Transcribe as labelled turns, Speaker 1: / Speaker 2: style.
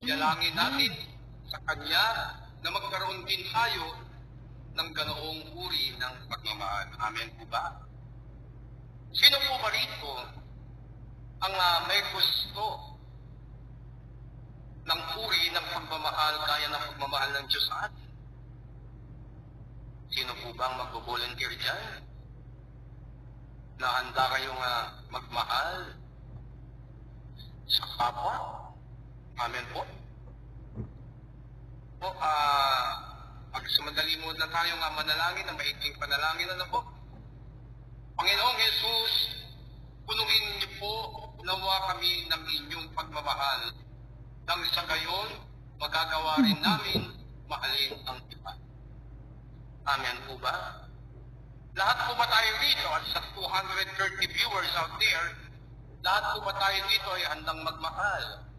Speaker 1: Dalangin natin sa Kanya na magkaroon din tayo ng ganoong uri ng pagmamahal. Amen po ba? Sino po ba rito ang may gusto ng uri ng pagmamahal kaya ng pagmamahal ng Diyos sa atin? Sino po ba ang mag-volunteer dyan? Na handa kayong magmahal sa kapwa? Amen po. Po, pagsumadali muna tayo manalangin, na maikling panalangin na po. Panginoong Jesus, punuin niyo po, unawa kami ng inyong pagmamahal. Nang sa gayon, magagawa rin namin mahalin ang iba. Amen po ba? Lahat po ba tayo dito at sa 230 viewers out there, lahat po ba tayo dito ay handang magmahal?